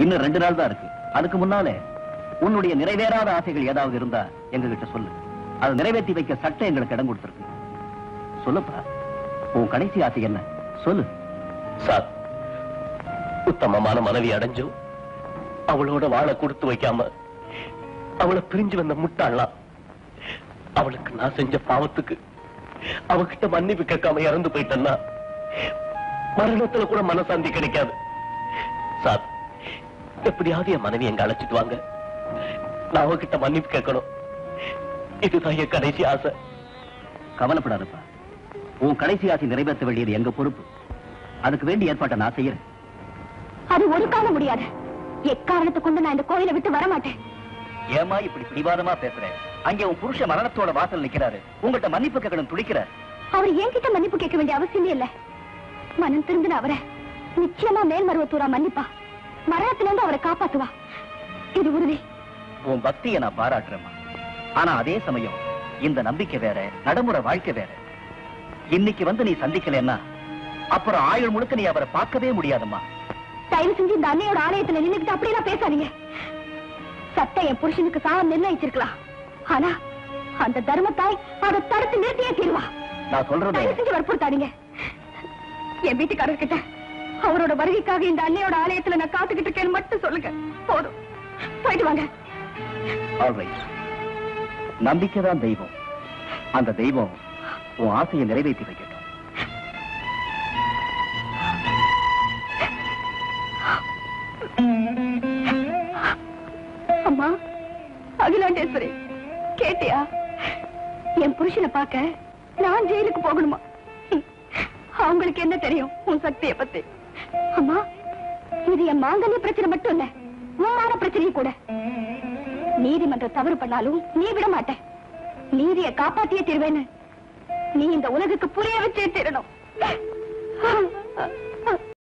இன்னும் 2 நாள் தான் இருக்கு. அதுக்கு முன்னாலே உன்னுடைய நிறைவேறாத ஆசைகள் ஏதாவது இருந்தா எங்ககிட்ட சொல்லு. அதை நிறைவேற்றி வைக்க சட்டம் எங்களுக்கு இடம் கொடுத்திருக்கு. சொல்லுப்பா, உன் கடைசி ஆசை என்ன? சொல்லு. சார், உத்தமமான மனைவி அடைஞ்சும் அவளோட வாழை கொடுத்து வைக்காம அவளை பிரிஞ்சு வந்த முட்டாளா அவளுக்கு நான் செஞ்ச பாவத்துக்கு அவகிட்ட மன்னிப்பு கேட்காம இறந்து போயிட்டேன்னா மரணத்துல கூட மனசாந்தி கிடைக்காது. சார், எப்படியாவது என் மனைவி எங்க அழைச்சிட்டு வாங்க. நான் அவகிட்ட மன்னிப்பு கேட்கணும். இதுதான் என் கடைசி ஆசை. கவலைப்படாதப்பா, உன் கடைசி ஆசை நிறைவேற்ற வேண்டியது எங்க பொறுப்பு. அதுக்கு வேண்டிய ஏற்பாட்டை நான் செய்யறேன். அது ஒரு காலம் முடியாது. எக்காரணத்தை கொண்டு நான் இந்த கோயிலை விட்டு வரமாட்டேன். ஏமா இப்படி பிடிவாதமா பேசுறேன்? அங்கே உன் புருஷ மரணத்தோட வாசல் நிக்கிறாரு. உங்கள்கிட்ட மன்னிப்பு கேட்கணும் துடிக்கிறார். அவர் என்கிட்ட மன்னிப்பு கேட்க வேண்டிய அவசியமே இல்ல. மனம் திருந்தின அவரை நிச்சயமா மேல்மருவத்தூரா மன்னிப்பா. மரணத்திலிருந்து அவரை காப்பாத்துவா. இது உறுதி. உன் பக்தியை நான் பாராட்டுறேம்மா. ஆனா அதே சமயம் இந்த நம்பிக்கை வேற, நடைமுறை வாழ்க்கை வேற. இன்னைக்கு வந்து நீ சந்திக்கலன்னா அப்புறம் ஆயுள் முழுக்க நீ அவரை பார்க்கவே முடியாதும்மா. தயவு செஞ்சு இந்த அன்னையோட ஆலயத்துல நின்னுக்கிட்டு அப்படியெல்லாம் பேசாதீங்க. சட்டம் என் புருஷனுக்கு சாவம் நிர்ணயிச்சிருக்கலாம். ஆனா அந்த தர்மத்தாய் அதை தடுத்து நிறுத்தியே தீருவா. நான் சொல்றது தயவு செஞ்சு வற்புறுத்தாதீங்க. என் வீட்டுக்காரர்கிட்ட அவரோட வருகைக்காக இந்த அன்னையோட ஆலயத்துல நான் காத்துக்கிட்டு இருக்கேன்னு மட்டும் சொல்லுங்க. போதும், போயிட்டு வாங்க. ஆல்ரைட். நம்பிக்கைதான் தெய்வம். அந்த தெய்வம் உன் ஆசையை நிறைவேற்றி வைக்கட்டும். அம்மா, அகிலாண்டேஸ்வரி, கேட்டியா? என் புருஷனை பார்க்க நான் ஜெயிலுக்கு போகணுமா? அவங்களுக்கு என்ன தெரியும் உன் சக்தியை பத்தி? அம்மா, இது என் மாங்கல்ய பிரச்சனை மட்டும் இல்ல, உன்மான பிரச்சனையும் கூட. நீதிமன்றம் தவறு பண்ணாலும் நீ விட மாட்டேன். நீதியை காப்பாத்தியே தீர்வேன்னு நீ இந்த உலகுக்கு புரிய வச்சே தீரணும்.